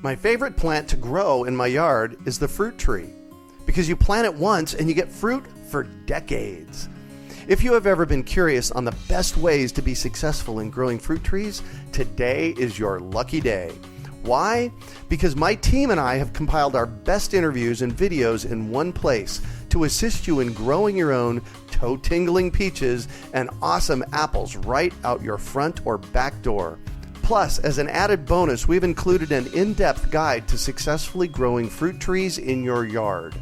My favorite plant to grow in my yard is the fruit tree, because you plant it once and you get fruit for decades. If you have ever been curious on the best ways to be successful in growing fruit trees, today is your lucky day. Why? Because my team and I have compiled our best interviews and videos in one place to assist you in growing your own toe-tingling peaches and awesome apples right out your front or back door. Plus, as an added bonus, we've included an in-depth guide to successfully growing fruit trees in your yard.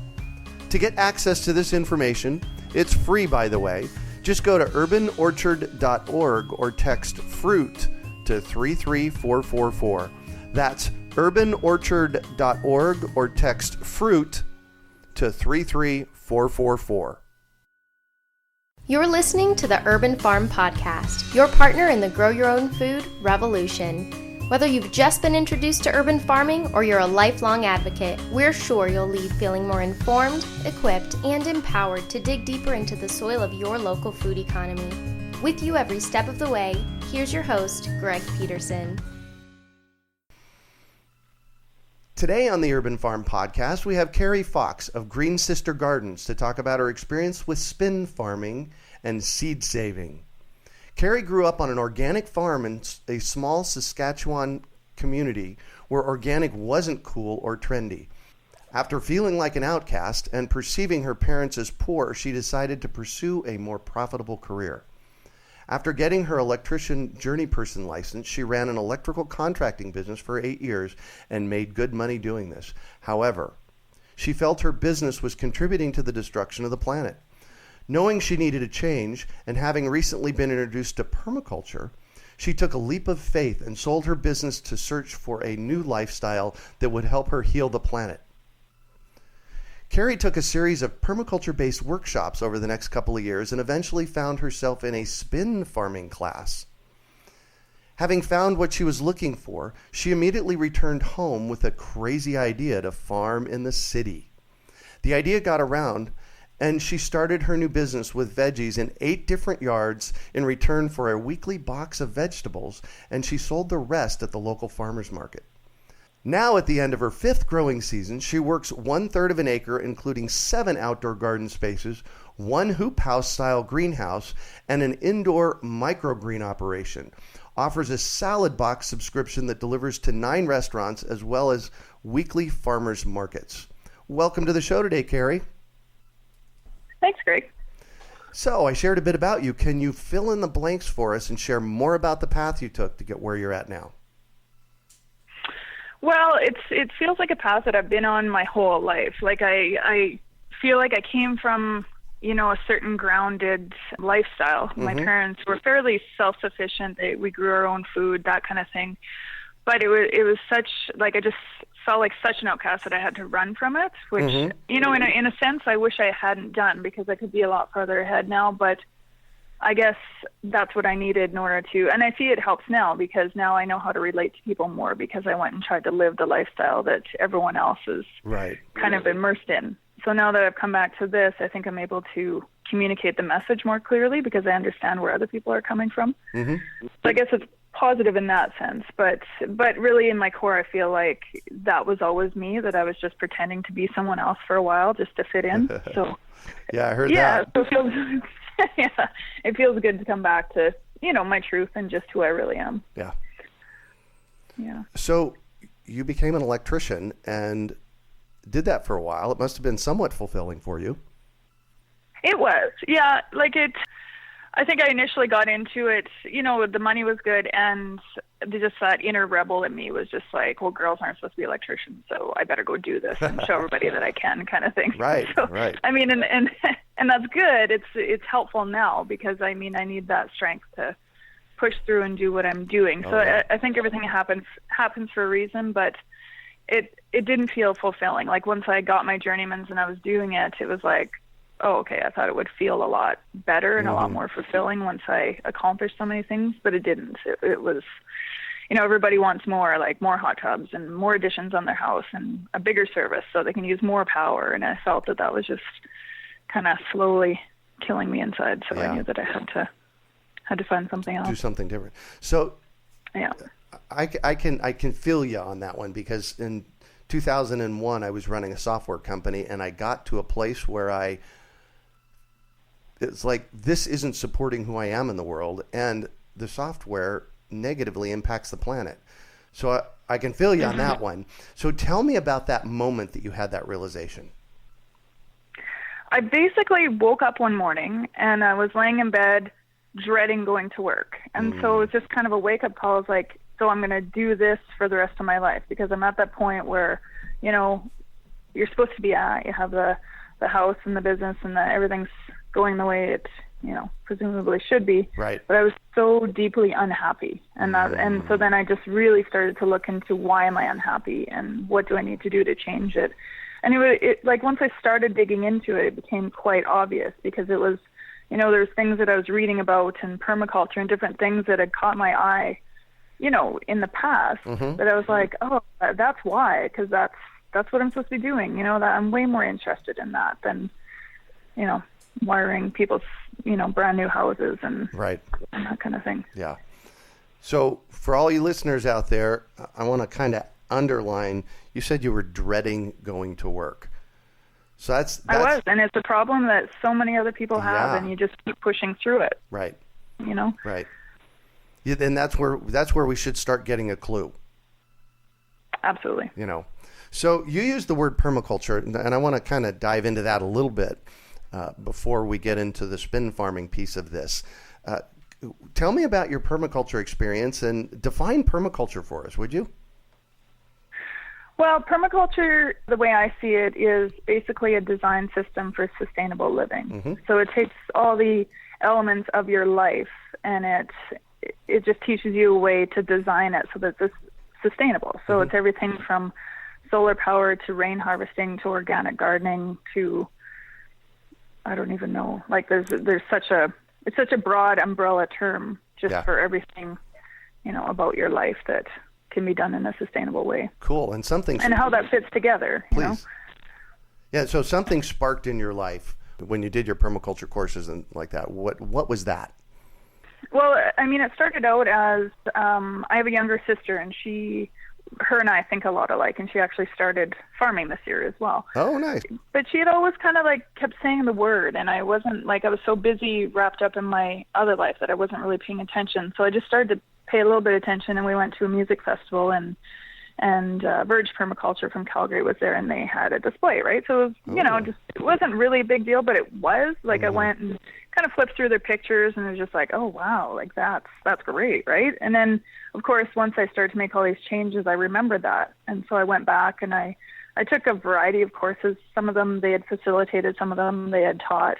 To get access to this information, it's free by the way, just go to urbanorchard.org or text FRUIT to 33444. That's urbanorchard.org or text FRUIT to 33444. You're listening to the Urban Farm Podcast, your partner in the grow your own food revolution. Whether you've just been introduced to urban farming or you're a lifelong advocate, we're sure you'll leave feeling more informed, equipped, and empowered to dig deeper into the soil of your local food economy. With you every step of the way, here's your host, Greg Peterson. Today on the Urban Farm Podcast, we have Keri Fox of Green Sister Gardens to talk about her experience with spin farming and seed saving. Keri grew up on an organic farm in a small Saskatchewan community where organic wasn't cool or trendy. After feeling like an outcast and perceiving her parents as poor, she decided to pursue a more profitable career. After getting her Electrician journeyperson license, she ran an electrical contracting business for 8 years and made good money doing this. However, she felt her business was contributing to the destruction of the planet. Knowing she needed a change, and having recently been introduced to permaculture, she took a leap of faith and sold her business to search for a new lifestyle that would help her heal the planet. Keri took a series of permaculture-based workshops over the next couple of years and eventually found herself in a spin farming class. Having found what she was looking for, she immediately returned home with a crazy idea to farm in the city. The idea got around, and she started her new business with veggies in 8 different yards in return for a weekly box of vegetables, and she sold the rest at the local farmers market. Now, at the end of her 5th growing season, she works 1/3 of an acre, including 7 outdoor garden spaces, 1 hoop house-style greenhouse, and an indoor microgreen operation. Offers a salad box subscription that delivers to 9 restaurants, as well as weekly farmers markets. Welcome to the show today, Keri. Thanks, Greg. So, I shared a bit about you. Can you fill in the blanks for us and share more about the path you took to get where you're at now? Well, it feels like a path that I've been on my whole life. Like I feel like I came from, a certain grounded lifestyle. Mm-hmm. My parents were fairly self-sufficient. We grew our own food, that kind of thing. But it was such, like, I just felt like such an outcast that I had to run from it, which, mm-hmm. In a sense, I wish I hadn't done, because I could be a lot farther ahead now. But I guess that's what I needed in order to, and I see it helps now, because now I know how to relate to people more, because I went and tried to live the lifestyle that everyone else is kind of immersed in. So now that I've come back to this, I think I'm able to communicate the message more clearly, because I understand where other people are coming from. Mm-hmm. So I guess it's positive in that sense, but really in my core, I feel like that was always me, that I was just pretending to be someone else for a while just to fit in. So yeah, I heard that. So it feels it feels good to come back to, my truth and just who I really am. Yeah. Yeah. So you became an electrician and did that for a while. It must have been somewhat fulfilling for you. It was. Yeah. I think I initially got into it, the money was good, and just that inner rebel in me was just like, well, girls aren't supposed to be electricians, so I better go do this and show everybody that I can, kind of thing. Right, so, right. I mean, and that's good. It's helpful now, because I need that strength to push through and do what I'm doing. So yeah. I think everything happens for a reason, but it didn't feel fulfilling. Like, once I got my journeyman's and I was doing it, it was like, oh, okay, I thought it would feel a lot better and a lot more fulfilling once I accomplished so many things, but it didn't. It was, everybody wants more, like more hot tubs and more additions on their house and a bigger service so they can use more power. And I felt that was just kind of slowly killing me inside. So I knew that I had to find something else. Do something different. So yeah. I can feel you on that one, because in 2001 I was running a software company, and I got to a place where it's like, this isn't supporting who I am in the world, and the software negatively impacts the planet. So I can feel you on that one. So tell me about that moment that you had that realization. I basically woke up one morning and I was laying in bed dreading going to work. And so it was just kind of a wake-up call. I was like, so I'm going to do this for the rest of my life, because I'm at that point where, you know, you're supposed to be at. You have the house and the business and everything's going the way it, you know, presumably should be. Right. But I was so deeply unhappy. And so then I just really started to look into, why am I unhappy and what do I need to do to change it? And it like, once I started digging into it, it became quite obvious, because it was, you know, there's things that I was reading about and permaculture and different things that had caught my eye, you know, in the past, that I was like, oh, that's why, because that's what I'm supposed to be doing. You know, that I'm way more interested in that than, you know, wiring people's, you know, brand new houses and that kind of thing. Yeah. So for all you listeners out there, I want to kind of underline, you said you were dreading going to work. So that's I was, and it's a problem that so many other people have, and you just keep pushing through it. Right. You know? Right. Yeah, and that's where we should start getting a clue. Absolutely. You know. So you used the word permaculture, and I want to kind of dive into that a little bit before we get into the spin farming piece of this. Tell me about your permaculture experience and define permaculture for us, would you? Well, permaculture, the way I see it, is basically a design system for sustainable living. So it takes all the elements of your life, and it just teaches you a way to design it so that it's sustainable. So it's everything from solar power to rain harvesting to organic gardening to, I don't even know, like it's such a broad umbrella term just for everything, you know, about your life that can be done in a sustainable way. Cool. And how that fits together. Please. You know? Yeah. So something sparked in your life when you did your permaculture courses and like that. What was that? Well, I mean, it started out as I have a younger sister, and her and I think a lot alike, and she actually started farming this year as well. Oh, nice. But she had always kind of like kept saying the word, and I wasn't, like, I was so busy wrapped up in my other life that I wasn't really paying attention. So I just started to pay a little bit of attention, and we went to a music festival, and Verge Permaculture from Calgary was there, and they had a display, right? So it was, you know, just, it wasn't really a big deal, but it was. Like, I went and kind of flipped through their pictures, and it was just like, oh, wow, like that's great, right? And then, of course, once I started to make all these changes, I remembered that. And so I went back, and I took a variety of courses. Some of them they had facilitated, some of them they had taught.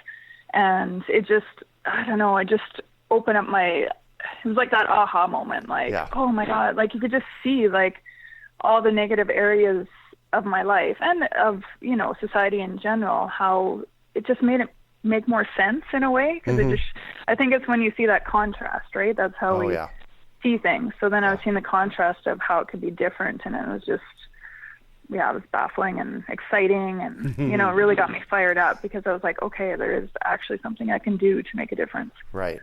And it just, I don't know, I just opened up it was like that aha moment, like, oh my God, like you could just see like all the negative areas of my life and of, you know, society in general, how it just made it make more sense in a way. Because I think it's when you see that contrast, right? That's how we see things. So then I was seeing the contrast of how it could be different, and it was just, it was baffling and exciting, and, you know, it really got me fired up, because I was like, okay, there is actually something I can do to make a difference. Right.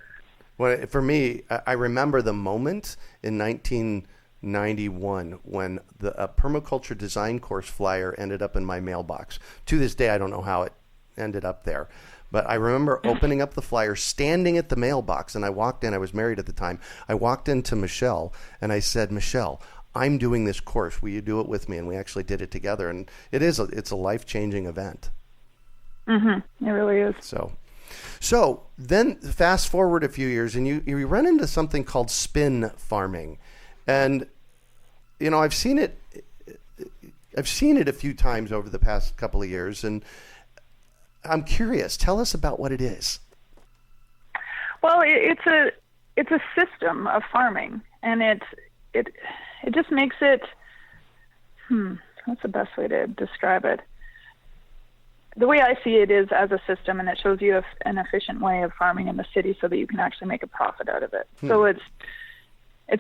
Well, for me, I remember the moment in 1991 when a permaculture design course flyer ended up in my mailbox. To this day, I don't know how it ended up there. But I remember opening up the flyer, standing at the mailbox, and I walked in. I was married at the time. I walked into Michelle, and I said, Michelle, I'm doing this course. Will you do it with me? And we actually did it together. And it's a life-changing event. It really is. So then fast forward a few years, and you run into something called spin farming. And, you know, I've seen it a few times over the past couple of years, and I'm curious. Tell us about what it is. Well, it's a system of farming, and it just makes it, what's the best way to describe it? The way I see it is as a system, and it shows you an efficient way of farming in the city so that you can actually make a profit out of it. So it's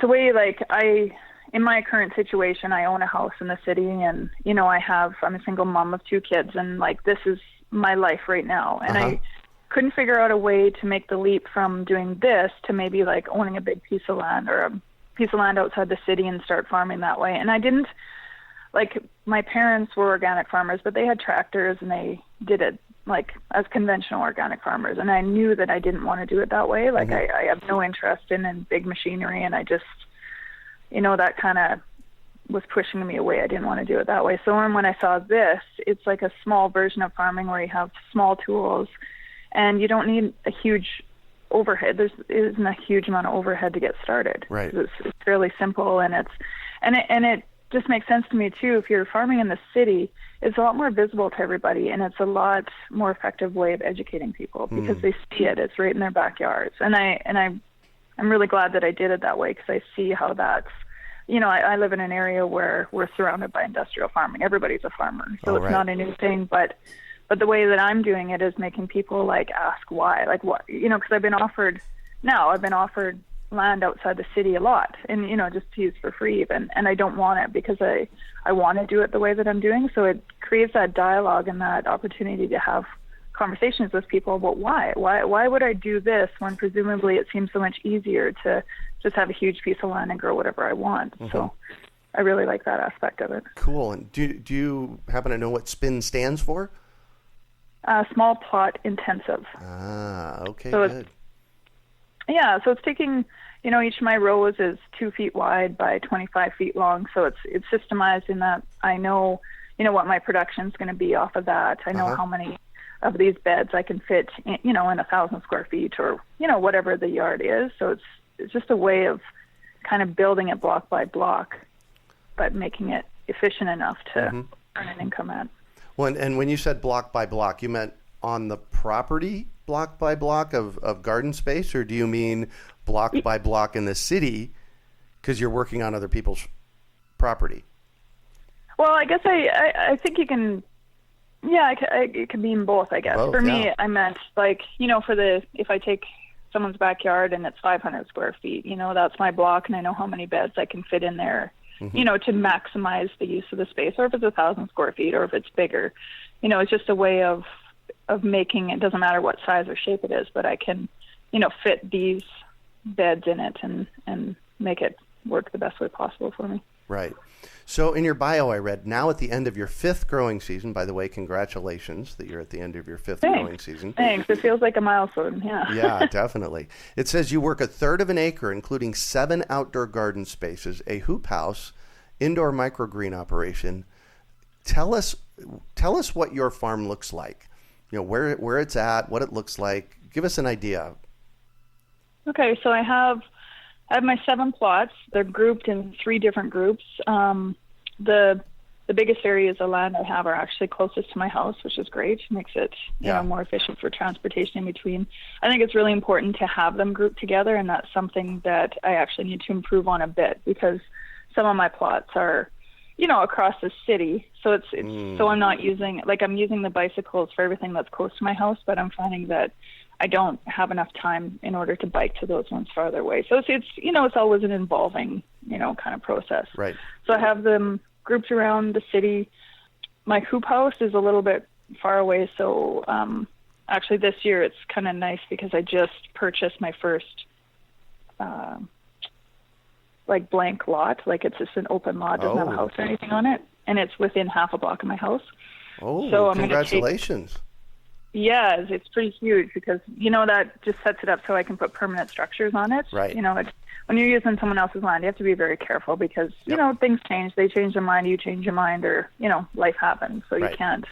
a way, like, in my current situation, I own a house in the city, and, you know, I'm a single mom of 2 kids, and, like, this is my life right now. And I couldn't figure out a way to make the leap from doing this to maybe, like, owning a big piece of land or piece of land outside the city and start farming that way. And I didn't, like, my parents were organic farmers, but they had tractors and they did it like as conventional organic farmers. And I knew that I didn't want to do it that way. Like I have no interest in big machinery, and I just, that kind of was pushing me away. I didn't want to do it that way. So when I saw this, it's like a small version of farming where you have small tools and you don't need a huge overhead. There isn't a huge amount of overhead to get started. Right. It's fairly simple, and it just makes sense to me too. If you're farming in the city, it's a lot more visible to everybody, and it's a lot more effective way of educating people because they see it. It's right in their backyards, and I'm really glad that I did it that way because I see how that's. I live in an area where we're surrounded by industrial farming. Everybody's a farmer, so it's not a new thing. But the way that I'm doing it is making people like ask why, like what, because I've been offered land outside the city a lot, and just to use for free even, and I don't want it because I want to do it the way that I'm doing. So it creates that dialogue and that opportunity to have conversations with people about why would I do this when presumably it seems so much easier to just have a huge piece of land and grow whatever I want. So I really like that aspect of it. Cool. And do you happen to know what SPIN stands for? Small plot intensive. Okay, so good. So it's taking, each of my rows is 2 feet wide by 25 feet long. So it's systemized in that I know, what my production is going to be off of that. I know how many of these beds I can fit, in 1,000 square feet or, whatever the yard is. So it's just a way of kind of building it block by block, but making it efficient enough to earn an income at. Well, and when you said block by block, you meant on the property block by block of garden space, or do you mean block by block in the city because you're working on other people's property? Well, I guess I think you can, it can mean both, I guess. Both, for me, I meant like, if I take someone's backyard and it's 500 square feet, that's my block and I know how many beds I can fit in there, to maximize the use of the space, or if it's 1,000 square feet or if it's bigger, it's just a way of making it, doesn't matter what size or shape it is, but I can, fit these beds in it and make it work the best way possible for me. Right. So in your bio, I read, now at the end of your 5th growing season, by the way, congratulations that you're at the end of your 5th growing season. Thanks. It feels like a milestone. Yeah. Yeah, definitely. It says you work 1/3 of an acre, including 7 outdoor garden spaces, a hoop house, indoor microgreen operation. Tell us what your farm looks like. Where it's at, what it looks like. Give us an idea. Okay, so I have my 7 plots. They're grouped in 3 different groups. The biggest areas of land I have are actually closest to my house, which is great. Makes it more efficient for transportation in between. I think it's really important to have them grouped together, and that's something that I actually need to improve on a bit because some of my plots are, across the city. So it's so I'm not using, I'm using the bicycles for everything that's close to my house, but I'm finding that I don't have enough time in order to bike to those ones farther away. So it's always an involving, kind of process. Right. So I have them grouped around the city. My hoop house is a little bit far away. So actually this year it's kind of nice because I just purchased my first blank lot. It's just an open lot, doesn't have a house or anything on it. And it's within half a block of my house. Oh, so congratulations. Yeah, it's pretty huge because, that just sets it up so I can put permanent structures on it. Right. When you're using someone else's land, you have to be very careful because, things change. They change their mind, you change your mind, or, life happens. So you can't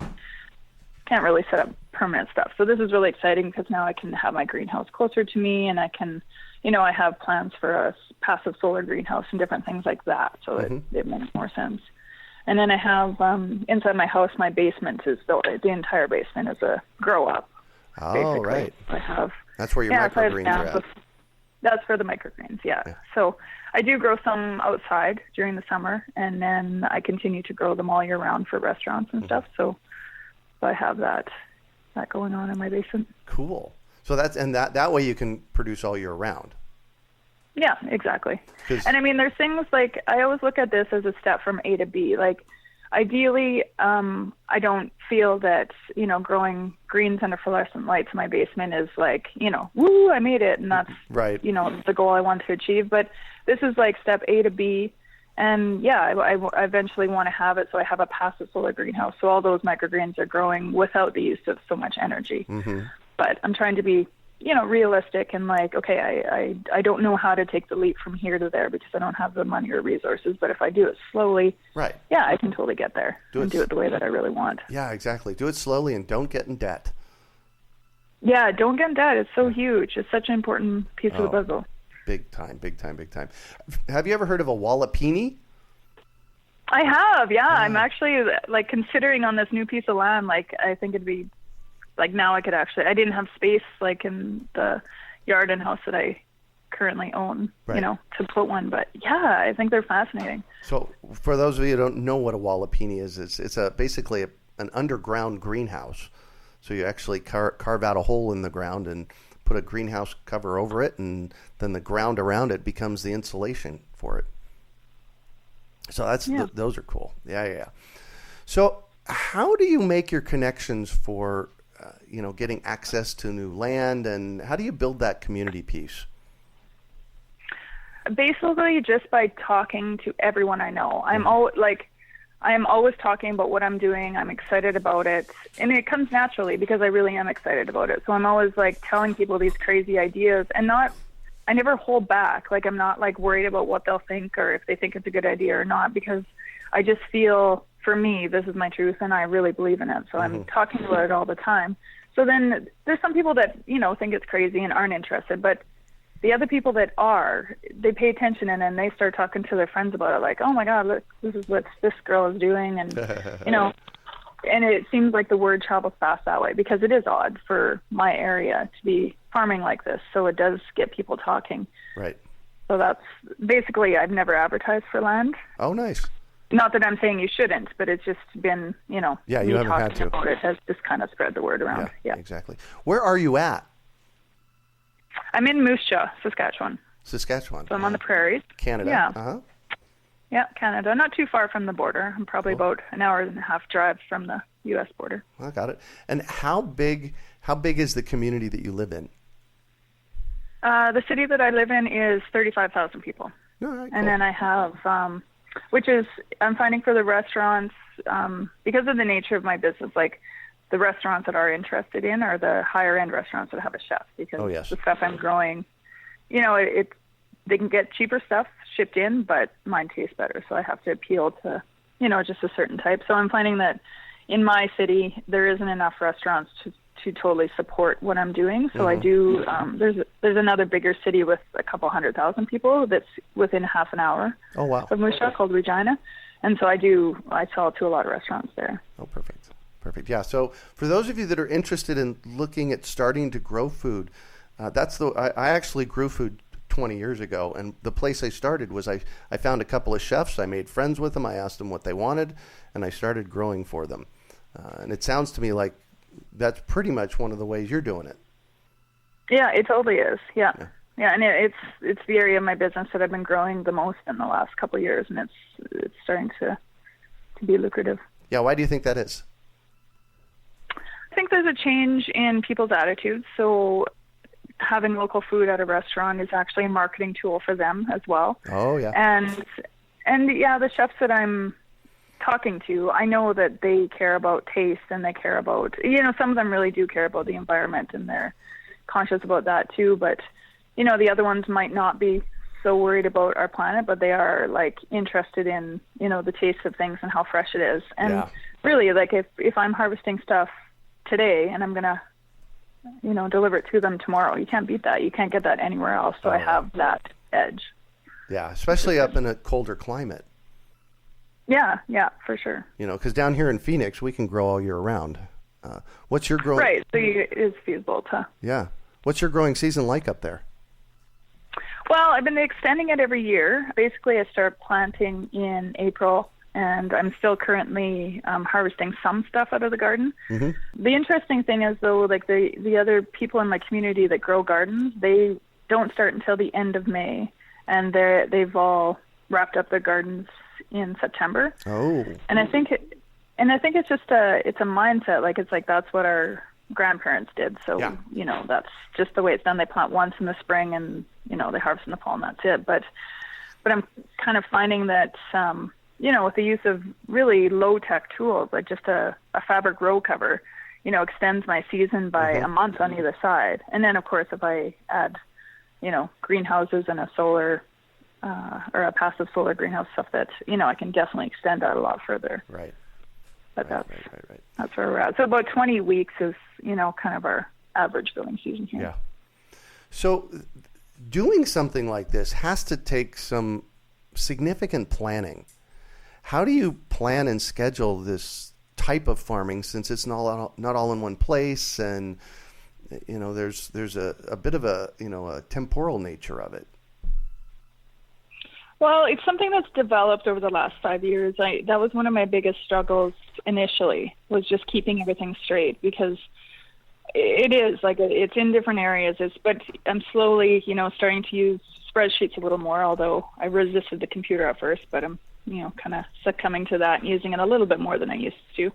really set up permanent stuff. So this is really exciting because now I can have my greenhouse closer to me, and I can, I have plans for a passive solar greenhouse and different things like that. So it makes more sense. And then I have, inside my house, my basement is the entire basement is a grow up. Oh, basically. right. I have. That's where your microgreens are at. That's for the microgreens, yeah. So I do grow some outside during the summer, and then I continue to grow them all year round for restaurants and stuff. So I have that going on in my basement. Cool. So that way you can produce all year round. Yeah, exactly. And I mean, there's things I always look at this as a step from A to B. ideally, I don't feel that, growing greens under fluorescent lights in my basement is like, woo, I made it. And that's, right. The goal I want to achieve. But this is like step A to B. And yeah, I eventually want to have it so I have a passive solar greenhouse. So all those microgreens are growing without the use of so much energy. Mm-hmm. But I'm trying to be, realistic and like, okay, I don't know how to take the leap from here to there because I don't have the money or resources. But if I do it slowly, right, yeah, I can totally get there and do it the way that I really want. Yeah, exactly. Do it slowly and don't get in debt. Yeah, don't get in debt. It's so huge. It's such an important piece of the puzzle. Big time. Have you ever heard of a apini? I have, yeah. I'm actually like considering on this new piece of land, like I think it'd be like now I didn't have space like in the yard and house that I currently own, right, to put one. But yeah, I think they're fascinating. So for those of you who don't know what a apini is, it's basically an underground greenhouse. So you actually carve out a hole in the ground and put a greenhouse cover over it, and then the ground around it becomes the insulation for it. So those are cool. Yeah. So how do you make your connections for, getting access to new land, and how do you build that community piece? Basically, just by talking to everyone I know. I am always talking about what I'm doing. I'm excited about it. And it comes naturally because I really am excited about it. So I'm always like telling people these crazy ideas and I never hold back. Like I'm not like worried about what they'll think or if they think it's a good idea or not, because I just feel, for me, this is my truth and I really believe in it. So I'm talking about it all the time. So then there's some people that, think it's crazy and aren't interested, but the other people that are, they pay attention and then they start talking to their friends about it, like, oh my God, look, this is what this girl is doing. And, and it seems like the word travels fast that way because it is odd for my area to be farming like this. So it does get people talking. Right. So that's basically, I've never advertised for land. Oh, nice. Not that I'm saying you shouldn't, but it's just been, you haven't had to. About it has just kind of spread the word around. Yeah, exactly. Where are you at? I'm in Moose Jaw, Saskatchewan. So I'm on the prairies. Canada. Yeah. Uh-huh. Yeah, Canada. Not too far from the border. I'm probably about an hour and a half drive from the U.S. border. I got it. And how big is the community that you live in? The city that I live in is 35,000 people. All right, cool. And then I have, I'm finding for the restaurants, because of the nature of my business, like the restaurants that are interested in are the higher end restaurants that have a chef, because the stuff I'm growing, they can get cheaper stuff shipped in, but mine tastes better. So I have to appeal to, just a certain type. So I'm finding that in my city, there isn't enough restaurants to totally support what I'm doing. So I do, there's another bigger city with a couple 100,000 people that's within half an hour of Moose Jaw called Regina. And so I sell to a lot of restaurants there. Oh, perfect. Yeah. So for those of you that are interested in looking at starting to grow food, I actually grew food 20 years ago. And the place I started was I found a couple of chefs. I made friends with them. I asked them what they wanted, and I started growing for them. And it sounds to me like that's pretty much one of the ways you're doing it. Yeah, it totally is. Yeah. And it's the area of my business that I've been growing the most in the last couple of years, and it's starting to be lucrative. Yeah. Why do you think that is? I think there's a change in people's attitudes. So having local food at a restaurant is actually a marketing tool for them as well. Oh, yeah. And yeah, the chefs that I'm talking to, I know that they care about taste and they care about, some of them really do care about the environment and they're conscious about that too. But, the other ones might not be so worried about our planet, but they are like interested in, the taste of things and how fresh it is. And really, like if I'm harvesting stuff today and I'm going to, deliver it to them tomorrow, you can't beat that. You can't get that anywhere else. So I have that edge. Yeah, especially up in a colder climate. Yeah, for sure. Because down here in Phoenix, we can grow all year round. What's your growing? Right, so it is feasible to. Yeah. What's your growing season like up there? Well, I've been extending it every year. Basically, I start planting in April, and I'm still currently harvesting some stuff out of the garden. Mm-hmm. The interesting thing is, though, like the other people in my community that grow gardens, they don't start until the end of May, and they've all wrapped up their gardens in September. Oh. And I think it's just it's a mindset. Like, it's like, that's what our grandparents did. So, that's just the way it's done. They plant once in the spring and, they harvest in the fall, and that's it. But I'm kind of finding that, with the use of really low-tech tools, like just a fabric row cover, extends my season by a month on either side. And then, of course, if I add, greenhouses and a solar or a passive solar greenhouse, stuff that, I can definitely extend that a lot further. Right. But that's where we're at. So about 20 weeks is, kind of our average growing season here. Yeah. So doing something like this has to take some significant planning. How do you plan and schedule this type of farming, since it's not all in one place, and there's a bit of a temporal nature of it? Well, it's something that's developed over the last 5 years. That was one of my biggest struggles initially, was just keeping everything straight, because it is like it's in different areas. But I'm slowly, starting to use spreadsheets a little more, although I resisted the computer at first, but I'm, kind of succumbing to that and using it a little bit more than I used to.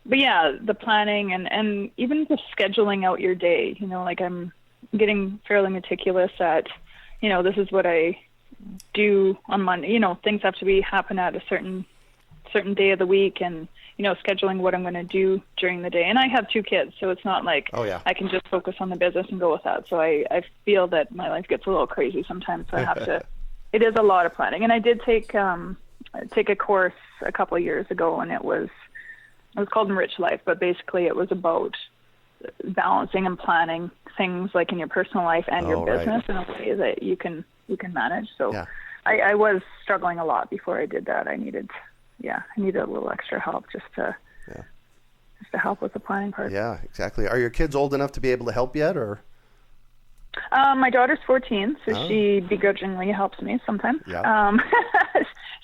But yeah, the planning and even just scheduling out your day, like I'm getting fairly meticulous at, this is what I do on Monday. Things have to happen at a certain day of the week, and, scheduling what I'm going to do during the day. And I have 2 kids, so it's not like I can just focus on the business and go with that. So I feel that my life gets a little crazy sometimes, so I have to, it is a lot of planning. And I did take a course a couple of years ago, and it was called Enrich Life, but basically it was about balancing and planning things like in your personal life and your business in a way that you can manage. So I was struggling a lot before I did that. I needed a little extra help just to help with the planning part. Yeah, exactly. Are your kids old enough to be able to help yet, or? My daughter's 14, so she begrudgingly helps me sometimes. Yeah.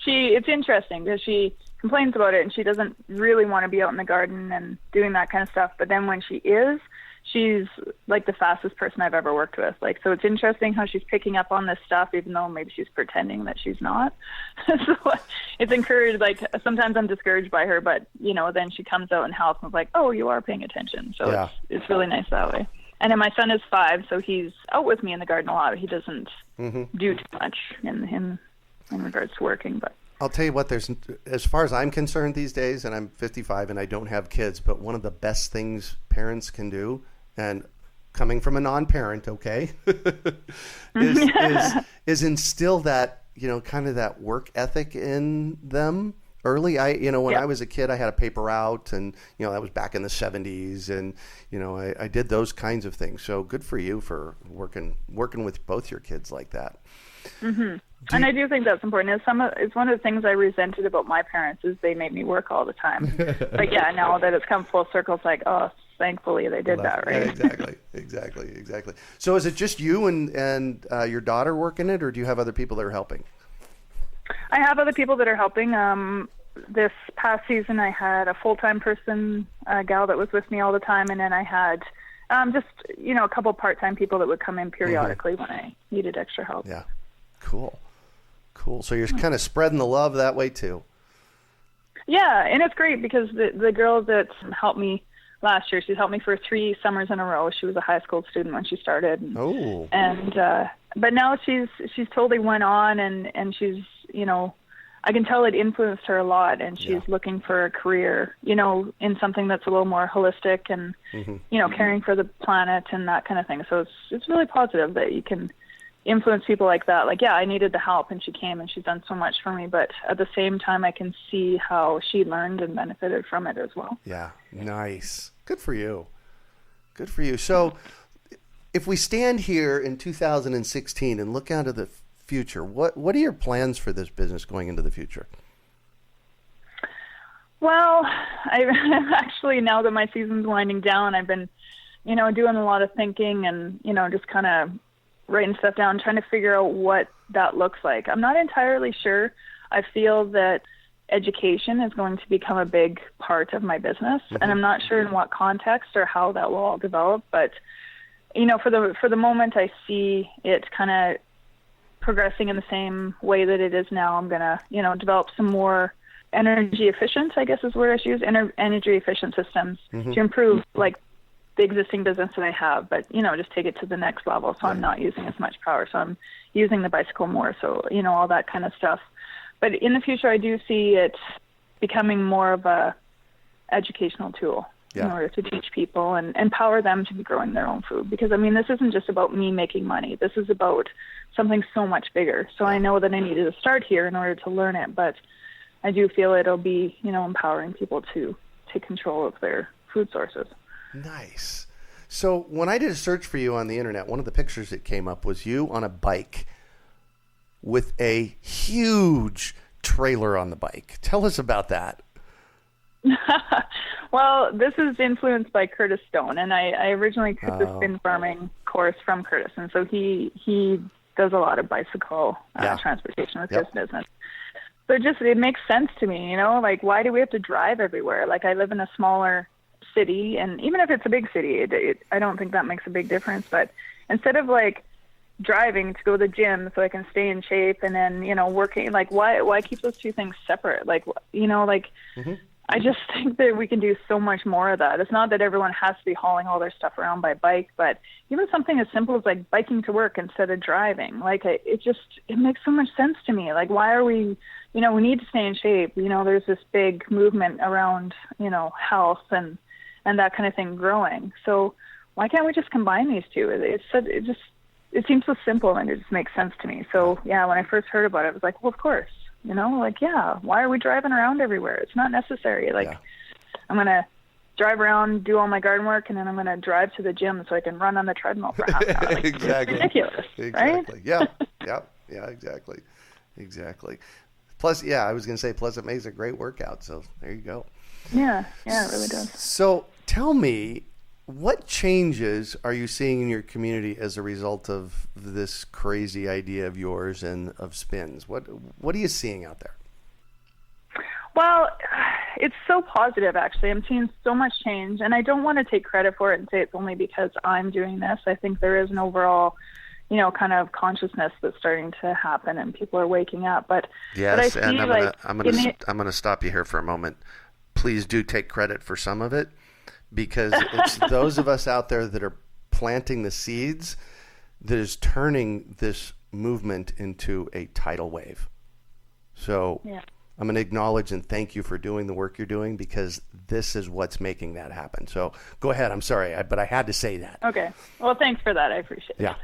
It's interesting because she complains about it, and she doesn't really want to be out in the garden and doing that kind of stuff. But then when she is, she's like the fastest person I've ever worked with. Like, so it's interesting how she's picking up on this stuff, even though maybe she's pretending that she's not. So it's encouraged. Like, sometimes I'm discouraged by her, but then she comes out and helps, and it's like, oh, you are paying attention. So it's really nice that way. And then my son is 5, so he's out with me in the garden a lot. He doesn't do too much in regards to working, but. I'll tell you what, as far as I'm concerned these days, and I'm 55 and I don't have kids, but one of the best things parents can do, and coming from a non-parent, okay, is instill that, kind of that work ethic in them early. When I was a kid, I had a paper route, and, that was back in the 70s, and, I did those kinds of things. So good for you for working with both your kids like that. Mm-hmm. And I do think that's important. It's one of the things I resented about my parents is they made me work all the time. But now that it's come full circle, it's like, oh, thankfully they did that, right? Exactly. So is it just you and your daughter working it, or do you have other people that are helping? I have other people that are helping. This past season, I had a full-time person, a gal that was with me all the time, and then I had just a couple part-time people that would come in periodically when I needed extra help. Yeah, cool. So you're kind of spreading the love that way too. Yeah, and it's great because the girl that helped me last year, she's helped me for 3 summers in a row. She was a high school student when she started. But now she's totally went on, and she's, I can tell it influenced her a lot, and she's looking for a career, in something that's a little more holistic and, caring for the planet and that kind of thing. So it's really positive that you can influence people like that. Like, I needed the help, and she came, and she's done so much for me, but at the same time, I can see how she learned and benefited from it as well. Yeah. Nice. Good for you. So if we stand here in 2016 and look out to the future, what are your plans for this business going into the future? Well, I've actually, now that my season's winding down, I've been, doing a lot of thinking and, just kind of writing stuff down, trying to figure out what that looks like. I'm not entirely sure. I feel that education is going to become a big part of my business, and I'm not sure in what context or how that will all develop. But for the moment, I see it kind of progressing in the same way that it is now. I'm going to, develop some more energy efficient, I guess is the word I should use, energy efficient systems to improve like the existing business that I have, but, just take it to the next level. So I'm not using as much power. So I'm using the bicycle more. So, all that kind of stuff. But in the future, I do see it becoming more of a educational tool in order to teach people and empower them to be growing their own food. Because, this isn't just about me making money. This is about something so much bigger. So I know that I needed to start here in order to learn it, but I do feel it'll be, empowering people to take control of their food sources. Nice. So when I did a search for you on the internet, one of the pictures that came up was you on a bike with a huge trailer on the bike. Tell us about that. Well, this is influenced by Curtis Stone, and I originally took the spin farming course from Curtis, and so he does a lot of bicycle transportation with his business. So it makes sense to me, like, why do we have to drive everywhere? Like, I live in a smaller city, and even if it's a big city, I don't think that makes a big difference. But instead of like driving to go to the gym so I can stay in shape and then, working, like, why keep those two things separate? Like, I just think that we can do so much more of that. It's not that everyone has to be hauling all their stuff around by bike, but even something as simple as like biking to work instead of driving, like it makes so much sense to me. Like, why are we, we need to stay in shape. There's this big movement around, health and that kind of thing growing. So why can't we just combine these two? It seems so simple and it just makes sense to me. So when I first heard about it, I was like, well, of course. Why are we driving around everywhere? It's not necessary. I'm going to drive around, do all my garden work, and then I'm going to drive to the gym so I can run on the treadmill for half an hour. Like, exactly. It's ridiculous, exactly. Right? Yeah, exactly. Plus, I was going to say, plus it makes a great workout. So there you go. Yeah, it really does. So tell me, what changes are you seeing in your community as a result of this crazy idea of yours and of spins? What are you seeing out there? Well, it's so positive, actually. I'm seeing so much change, and I don't want to take credit for it and say it's only because I'm doing this. I think there is an overall, kind of consciousness that's starting to happen, and people are waking up. But yes, but I see, and I'm gonna stop you here for a moment. Please do take credit for some of it, because it's those of us out there that are planting the seeds that is turning this movement into a tidal wave. So I'm going to acknowledge and thank you for doing the work you're doing, because this is what's making that happen. So go ahead. I'm sorry, but I had to say that. Okay. Well, thanks for that. I appreciate it. Yeah.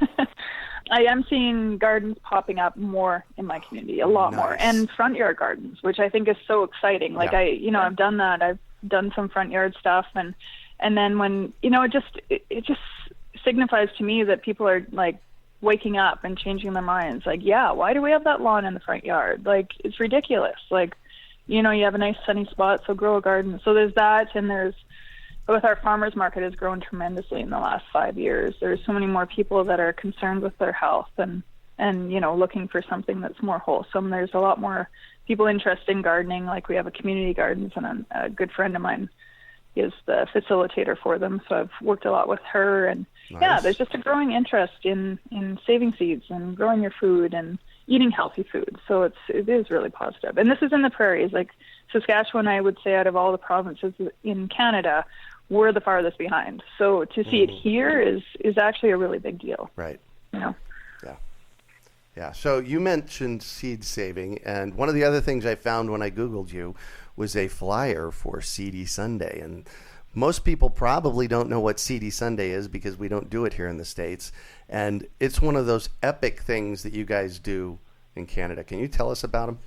I am seeing gardens popping up more in my community, a lot more, and front yard gardens, which I think is so exciting. Like I've done that. I've done some front yard stuff, and then when it just signifies to me that people are like waking up and changing their minds. Like, why do we have that lawn in the front yard? Like, it's ridiculous. Like, you have a nice sunny spot, so grow a garden. So there's that, and with our farmers market has grown tremendously in the last 5 years. There's so many more people that are concerned with their health and looking for something that's more wholesome. There's a lot more people interested in gardening. Like, we have a community gardens, and a good friend of mine is the facilitator for them. So I've worked a lot with her, and there's just a growing interest in saving seeds and growing your food and eating healthy food. So it is really positive. And this is in the prairies. Like Saskatchewan, I would say, out of all the provinces in Canada, we're the farthest behind. So to see it here is actually a really big deal. Right. Yeah. So you mentioned seed saving, and one of the other things I found when I Googled you was a flyer for Seedy Sunday. And most people probably don't know what Seedy Sunday is, because we don't do it here in the States. And it's one of those epic things that you guys do in Canada. Can you tell us about them?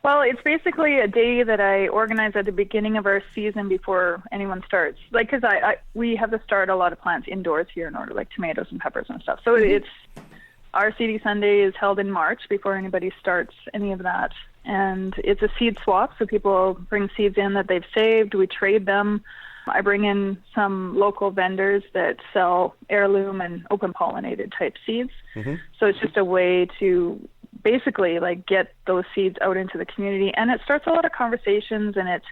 Well, it's basically a day that I organize at the beginning of our season before anyone starts. Like, because we have to start a lot of plants indoors here in order, like tomatoes and peppers and stuff. So our Seedy Sunday is held in March before anybody starts any of that. And it's a seed swap, so people bring seeds in that they've saved. We trade them. I bring in some local vendors that sell heirloom and open pollinated type seeds. So it's just a way to basically like get those seeds out into the community, and it starts a lot of conversations, and it's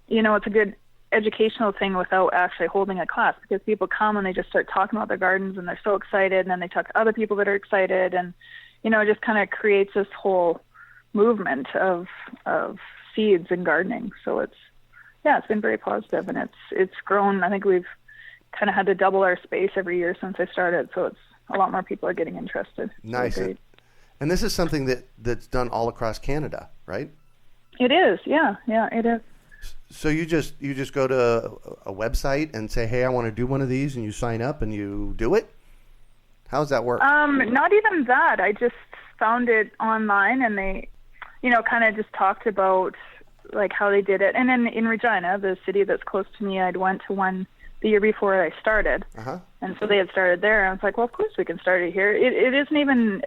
a good educational thing without actually holding a class, because people come and they just start talking about their gardens and they're so excited, and then they talk to other people that are excited, and it just kind of creates this whole movement of seeds and gardening. So it's been very positive, and it's grown. I think we've kind of had to double our space every year since I started, so it's a lot more people are getting interested. Nice. And this is something that's done all across Canada, right? It is, yeah, it is. So you just go to a website and say, hey, I want to do one of these, and you sign up and you do it? How does that work? Not even that. I just found it online, and they, kind of just talked about like how they did it. And then in Regina, the city that's close to me, I'd went to one the year before I started. Uh-huh. And so they had started there. I was like, well, of course we can start it here. It doesn't even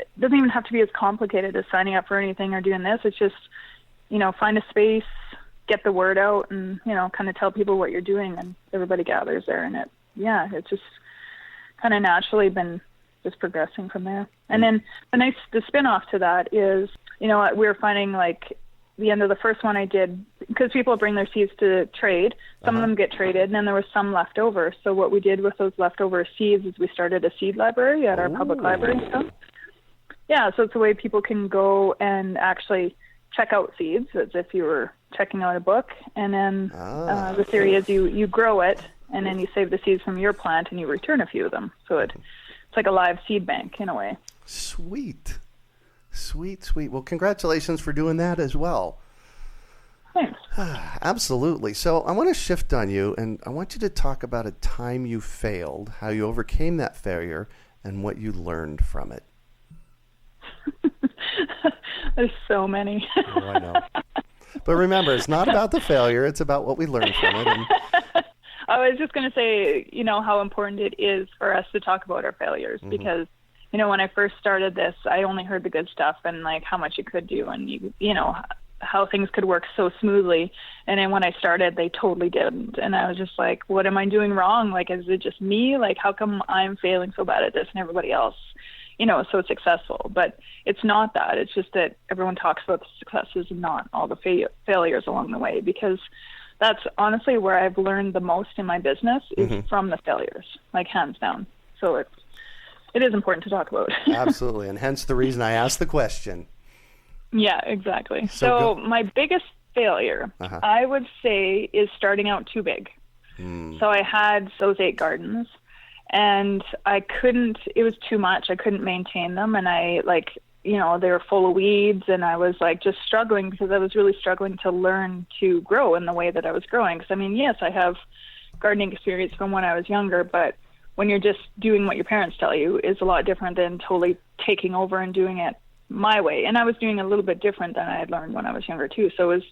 have to be as complicated as signing up for anything or doing this. It's just, find a space, get the word out, and, kind of tell people what you're doing, and everybody gathers there. And it's just kind of naturally been just progressing from there. And then the spin-off to that is, we were finding like the end of the first one I did, because people bring their seeds to trade. Some of them get traded, and then there was some left over. So what we did with those leftover seeds is we started a seed library at our public library. So it's a way people can go and actually check out seeds as if you were checking out a book. And then the theory is you grow it, and then you save the seeds from your plant, and you return a few of them. So it's like a live seed bank in a way. Sweet. Well, congratulations for doing that as well. Thanks. Absolutely. So I want to shift on you, and I want you to talk about a time you failed, how you overcame that failure, and what you learned from it. There's so many. Oh, I know. But remember, it's not about the failure. It's about what we learned from it. And I was just going to say, how important it is for us to talk about our failures, because when I first started this, I only heard the good stuff and like how much you could do, and how things could work so smoothly. And then when I started, they totally didn't. And I was just like, what am I doing wrong? Like, is it just me? Like, how come I'm failing so bad at this and everybody else, so successful? But it's not that. It's just that everyone talks about the successes and not all the failures along the way, because that's honestly where I've learned the most in my business is from the failures, like hands down. So it is important to talk about. Absolutely, and hence the reason I asked the question. Yeah, exactly. So my biggest failure, I would say, is starting out too big. So I had those 8 gardens, and it was too much. I couldn't maintain them, and they were full of weeds, and I was like just struggling, because I was really struggling to learn to grow in the way that I was growing. Because yes, I have gardening experience from when I was younger, but when you're just doing what your parents tell you is a lot different than totally taking over and doing it my way. And I was doing a little bit different than I had learned when I was younger too. So it was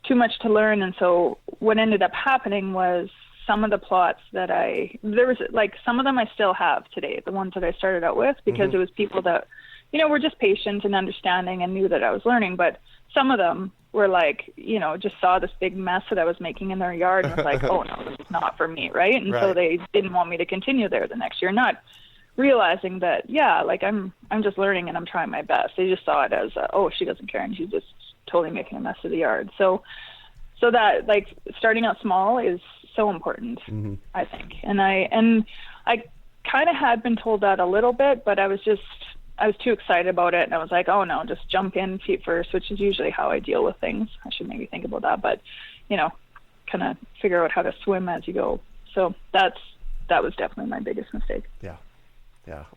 too much to learn. And so what ended up happening was some of the plots some of them I still have today, the ones that I started out with, because it was people that, were just patient and understanding and knew that I was learning. But some of them were like, just saw this big mess that I was making in their yard and was like, oh no, this is not for me, right? And so they didn't want me to continue there the next year, not realizing that, I'm just learning and I'm trying my best. They just saw it as, she doesn't care and she's just totally making a mess of the yard. So that starting out small is so important, I think. And I kind of had been told that a little bit, but I was too excited about it, and I was like, oh no, just jump in feet first, which is usually how I deal with things. I should maybe think about that, but kind of figure out how to swim as you go. So that was definitely my biggest mistake. Yeah.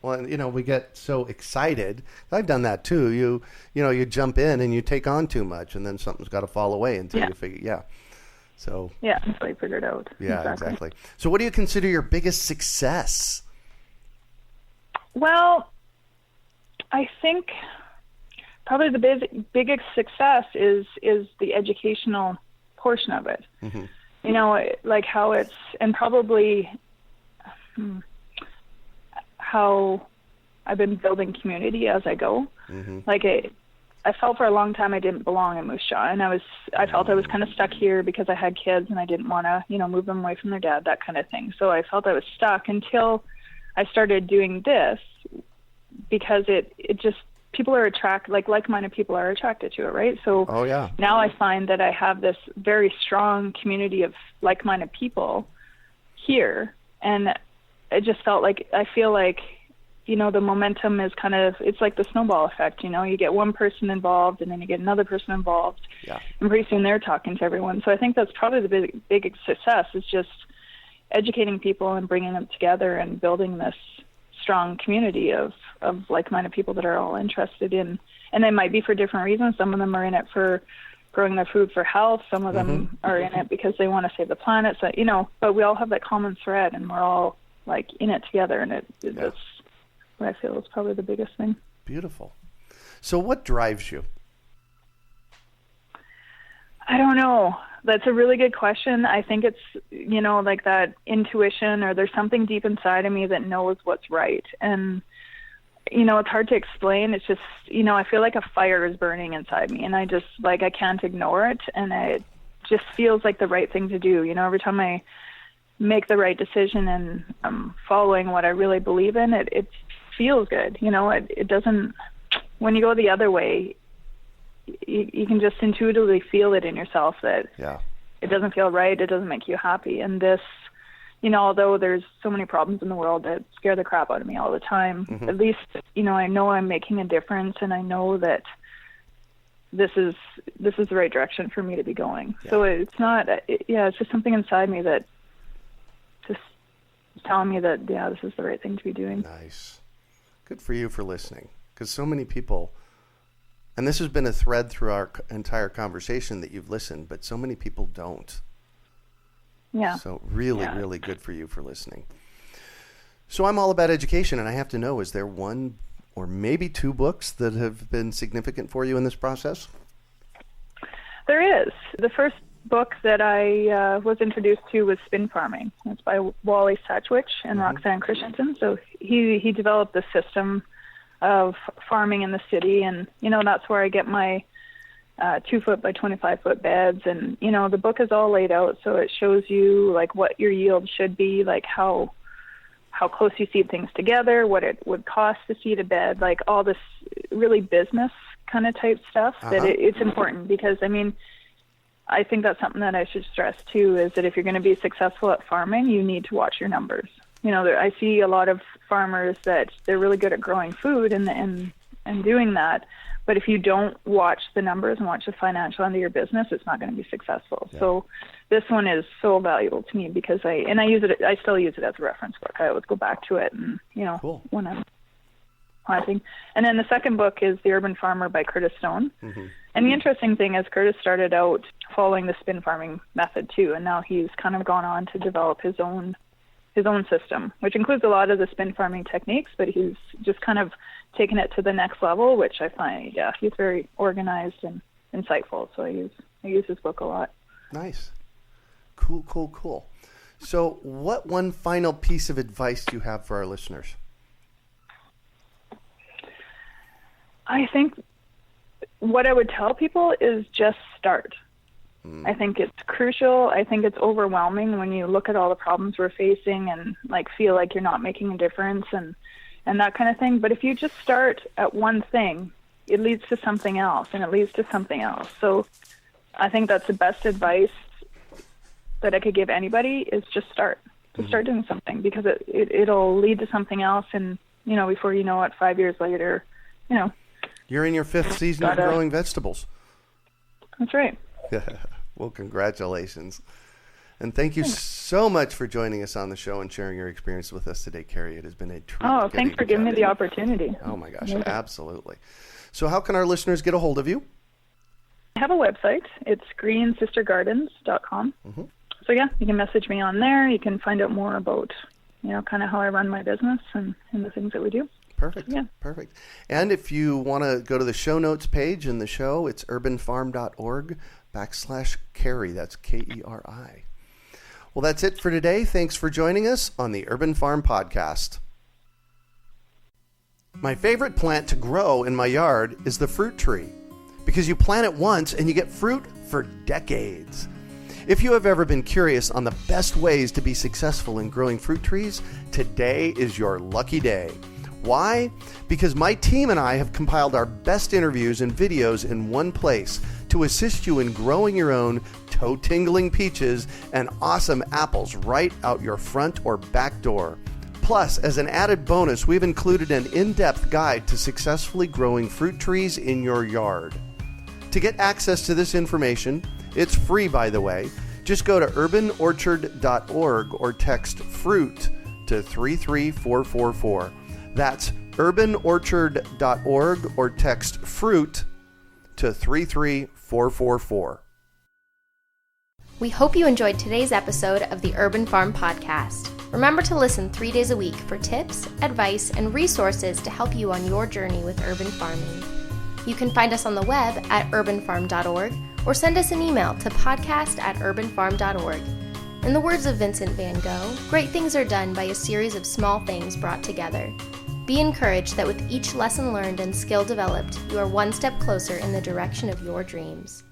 Well, we get so excited. I've done that too. You jump in and you take on too much, and then something's got to fall away until you figure. So until you figure it out. Yeah, exactly. So what do you consider your biggest success? Well, I think probably the biggest success is the educational portion of it. Like how it's, and probably how I've been building community as I go. Like I felt for a long time I didn't belong in Moose Jaw, and I felt I was kind of stuck here because I had kids and I didn't want to, move them away from their dad, that kind of thing. So I felt I was stuck until I started doing this, because it people are attracted, like-minded people are attracted to it, right? So Oh, yeah. now I find that I have this very strong community of like-minded people here, and it just felt like, I feel like, you know, the momentum is kind of, it's like the snowball effect, you know, you get one person involved and then you get another person involved, Yeah. and pretty soon they're talking to everyone. So I think that's probably the big success, is just educating people and bringing them together and building this strong community of like-minded people that are all interested in, and they might be for different reasons. Some of them are in it for growing their food for health. Some of them are in it because they want to save the planet. So, you know, but we all have that common thread, and we're all like in it together. And that's what I feel is probably the biggest thing. Beautiful. So what drives you? I don't know. That's a really good question. I think it's, you know, like that intuition, or there's something deep inside of me that knows what's right. And, you know, it's hard to explain. It's just, you know, I feel like a fire is burning inside me, and I just, like, I can't ignore it. And it just feels like the right thing to do. You know, every time I make the right decision and I'm following what I really believe in, it feels good. You know, it doesn't, when you go the other way, you can just intuitively feel it in yourself that it doesn't feel right, it doesn't make you happy. And this, you know, although there's so many problems in the world that scare the crap out of me all the time, at least, you know I'm making a difference, and I know that this is the right direction for me to be going. So it's not, it's just something inside me that just is telling me that, this is the right thing to be doing. Nice. Good for you for listening, because so many people, and this has been a thread through our entire conversation, that you've listened, but so many people don't. Yeah. So really good for you for listening. So I'm all about education, and I have to know, is there one or maybe two books that have been significant for you in this process? There is. The first book that I was introduced to was Spin Farming. It's by Wally Satchwich and Roxanne Christensen. So he developed the system of farming in the city, and, you know, that's where I get my 2-foot by 25-foot beds. And, you know, the book is all laid out, so it shows you, like, what your yield should be, like how close you seed things together, what it would cost to seed a bed, like all this really business kind of type stuff. That it's important, because, I mean, I think that's something that I should stress too, is that if you're going to be successful at farming, you need to watch your numbers. You know, I see a lot of farmers that they're really good at growing food and doing that, but if you don't watch the numbers and watch the financial end of your business, it's not going to be successful. Yeah. So this one is so valuable to me, because I still use it as a reference book. I always go back to it, and, you know, when I'm planting. And then the second book is The Urban Farmer by Curtis Stone. And the interesting thing is, Curtis started out following the spin farming method too, and now he's kind of gone on to develop his own system, which includes a lot of the spin farming techniques, but he's just kind of taken it to the next level, which I find, he's very organized and insightful. So I use his book a lot. Nice. Cool. So what one final piece of advice do you have for our listeners? I think what I would tell people is just start. I think it's crucial. I think it's overwhelming when you look at all the problems we're facing and, like, feel like you're not making a difference and that kind of thing. But if you just start at one thing, it leads to something else, and it leads to something else. So I think that's the best advice that I could give anybody, is just start. Just start doing something, because it'll lead to something else. And, you know, before you know it, 5 years later, you know, you're in your 5th season of growing vegetables. That's right. Well, congratulations. And thank you so much for joining us on the show and sharing your experience with us today, Keri. It has been a treat. Oh, thanks for giving me the opportunity. Oh, my gosh. Absolutely. So how can our listeners get a hold of you? I have a website. It's greensistergardens.com. So, you can message me on there. You can find out more about, you know, kind of how I run my business and the things that we do. Perfect. Perfect. And if you want to go to the show notes page in the show, it's urbanfarm.org/Keri. That's Keri. Well, that's it for today. Thanks for joining us on the Urban Farm Podcast. My favorite plant to grow in my yard is the fruit tree, because you plant it once and you get fruit for decades. If you have ever been curious on the best ways to be successful in growing fruit trees, today is your lucky day. Why? Because my team and I have compiled our best interviews and videos in one place to assist you in growing your own toe-tingling peaches and awesome apples right out your front or back door. Plus, as an added bonus, we've included an in-depth guide to successfully growing fruit trees in your yard. To get access to this information, it's free by the way, just go to urbanorchard.org or text FRUIT to 33444. That's urbanorchard.org or text FRUIT to 33444. We hope you enjoyed today's episode of the Urban Farm Podcast. Remember to listen 3 days a week for tips, advice, and resources to help you on your journey with urban farming. You can find us on the web at urbanfarm.org or send us an email to podcast@urbanfarm.org. In the words of Vincent van Gogh, great things are done by a series of small things brought together. Be encouraged that with each lesson learned and skill developed, you are one step closer in the direction of your dreams.